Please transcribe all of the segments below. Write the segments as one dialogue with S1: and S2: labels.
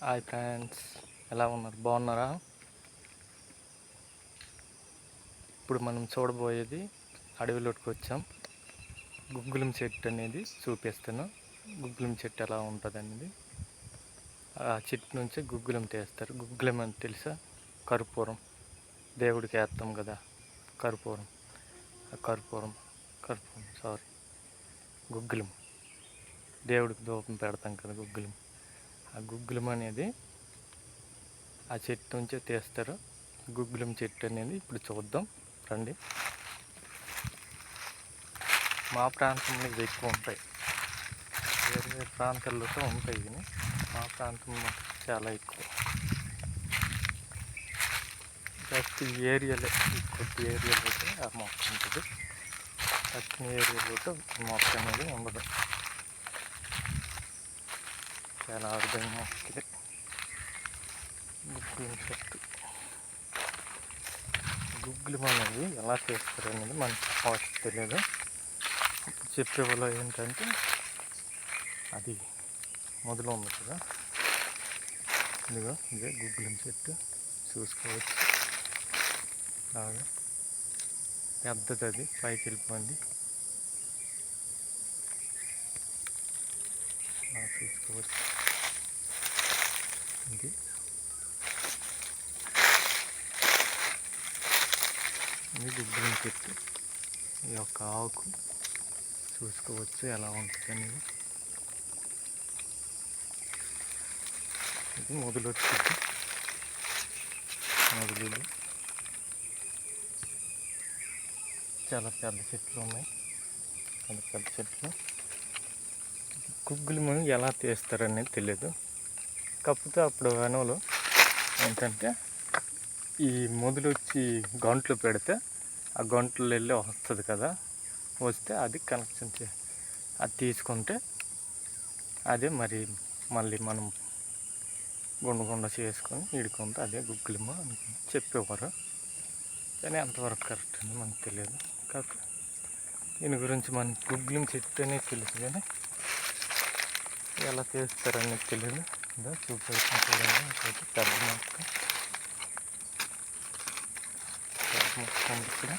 S1: Hi friends, ఎలా ఉన్నారు? బాగున్నారా? ఇప్పుడు మనం చూడబోయేది అడవిలోకి వచ్చాం. గుగ్గులం చెట్టు అనేది చూపిస్తాను. గుగ్గులం చెట్టు ఎలా ఉంటుంది అనేది. ఆ చెట్టు నుంచి గుగ్గులం తీస్తారు. గుగ్గులం అని తెలుసా? కర్పూరం, దేవుడికి వేస్తాం కదా కర్పూరం. కర్పూరం సారీ, గుగ్గులం దేవుడికి ధూపం పెడతాం కదా, గుగ్గులం. ఆ గుగ్గులం అనేది ఆ చెట్టు నుంచే తీస్తారు. గుగ్గులం చెట్టు అనేది ఇప్పుడు చూద్దాం రండి. మా ప్రాంతంలో ఇవి ఎక్కువ ఉంటాయి, వేరే వేరే ప్రాంతాల్లో ఉంటాయి, కానీ మా ప్రాంతంలో చాలా ఎక్కువ. జస్ట్ ఈ ఏరియాలో, ఈ కొద్ది ఏరియాలో అయితే ఆ మొక్క ఉంటుంది. పక్కన ఏరియాలో మొక్క అనేది ఉండదు. చాలా అరుదైన మొక్క ఇది, గుగ్గులం చెట్టు. గుగ్గులం అనేది ఎలా చేస్తారు అనేది మనకి ఫస్ట్ తెలియదు. చెప్పేవాళ్ళు ఏంటంటే, అది మొదలు ఉంది కదా, ఇదిగో ఇదే గుగ్గులం చెట్టు చూసుకోవచ్చు. బాగా పెద్దది, అది పైకి వెళ్ళిపోయింది. చూసుకోవచ్చు. ఇది గుగ్గులం చెట్టు. ఈ యొక్క ఆకు చూసుకోవచ్చు ఎలా ఉంటుంది అనేది. ఇది మొదలు వచ్చింది. మొదలు చాలా పెద్ద చెట్లు ఉన్నాయి, పెద్ద చెట్లు. గుగ్గులం ఎలా తీస్తారనేది తెలియదు. కాకపోతే అప్పుడు అనువులు ఏంటంటే, ఈ మొదలు వచ్చి గంటలు పెడితే ఆ గంటలు వెళ్ళి వస్తుంది కదా, వస్తే అది కనెక్షన్ అది తీసుకుంటే అదే మళ్ళీ మనం గుండ చేసుకొని ఇడుకుంటే అదే గుగ్గులమ్మ అని చెప్పేవారు. కానీ అంతవరకు కరెక్ట్ అని మనకు తెలియదు. కాకపోతే దీని గురించి మనకి గుగ్గులం చెట్టు అనేది తెలుసు, కానీ ఎలా చేస్తారనేది తెలియదు. ఇంకా చూపెడుతుంది చూడండి. ఇంకోటి పెద్ద మొక్క ఉంది ఇక్కడ.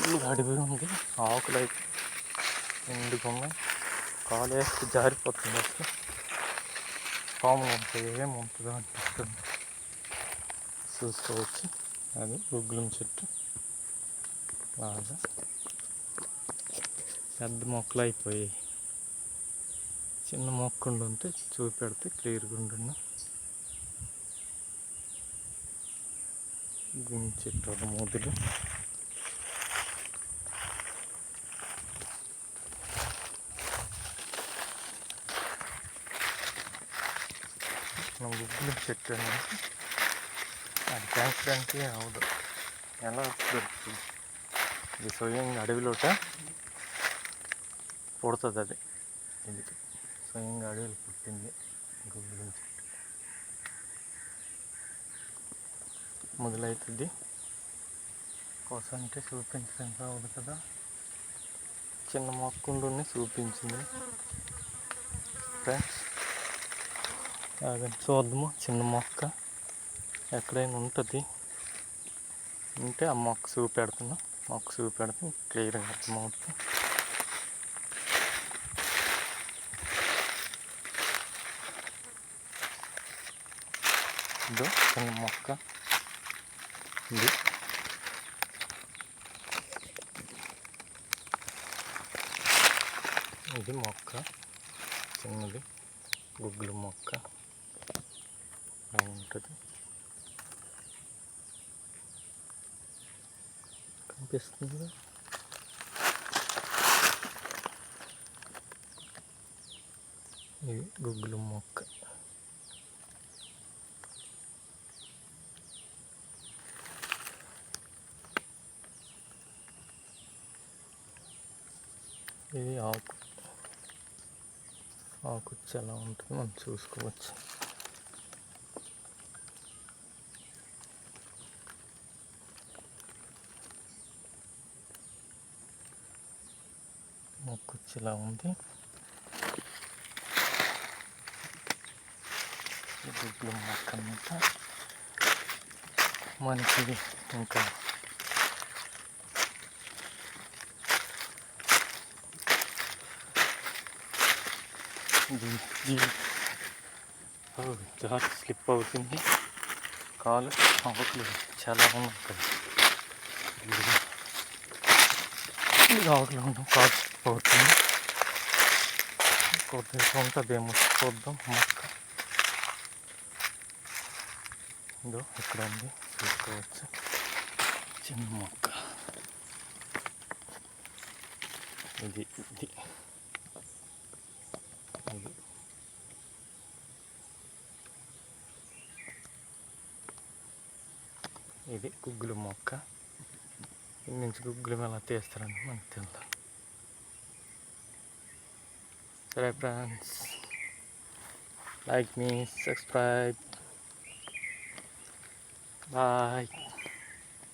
S1: ఫుల్ అడివి ఉంది. ఆకులు అయితే ఎండుగా ఉన్నాయి. కాలు వేస్తే జారిపోతుంది. అసలు పాములు ఉంటాయి, ఏముంటుందో అనిపిస్తుంది. చూసుకోవచ్చు, అది గుగ్గులం చెట్టు. బాగా పెద్ద మొక్కలు అయిపోయాయి. చిన్న మొక్క ఉంటే చూపెడితే క్లియర్గా ఉండును. గుగ్గులం చెట్టు ఒక మొదలు. గుగ్గులం చెట్టు అనేది అది పెంచడానికి అవదు. ఎలా దొరుకుతుంది? ఇది స్వయంగా అడవిలోట పుడుతుంది. అది ఇది స్వయంగా అడవిలో పుట్టింది గుగ్గులం చెట్టు. మొదలవుతుంది కోసం అంటే చూపించడానికి రావదు కదా. చిన్న మొక్కుండుని చూపించింది ఫ్రెండ్స్. చూద్దాము. చిన్న మొక్క ఎక్కడైనా ఉంటుంది ఉంటే ఆ మొక్క చూపెడుతున్నా. మొక్క చూపెడితే క్లియర్గా అర్థమవుతుంది. ఇదో చిన్న మొక్క ఇది. ఇది మొక్క చిన్నది, గుగ్గులం మొక్క ఉంటుంది. కనిపిస్తుంది. ఇది గుగ్గులం మొక్క. ఇది ఆకు ఎలా ఉంటుంది మనం చూసుకోవచ్చు. మొక్క వచ్చి ఇలా ఉంది. గుగ్గులు మొక్క అన్నమాట. మనకి ఇంకా జార్ స్లిప్ అవుతుంది, కాలు ఆకులు చాలా ఉన్నాయి కదా. ఆకులు ఉండడం కాలు స్లిప్ అవుతుంది. కొద్దిగా ఉంటుందేమో చూద్దాం. మొక్క ఇదో ఇక్కడ ఉంది, చూసుకోవచ్చు. చిన్న మొక్క ఇది ఇది ఇది ఇది గుగ్గులు మొక్క. ఇది నుంచి గుగ్గులు ఎలా తీస్తారని మనకు తెలియదు. సరే friends, like me, subscribe, bye.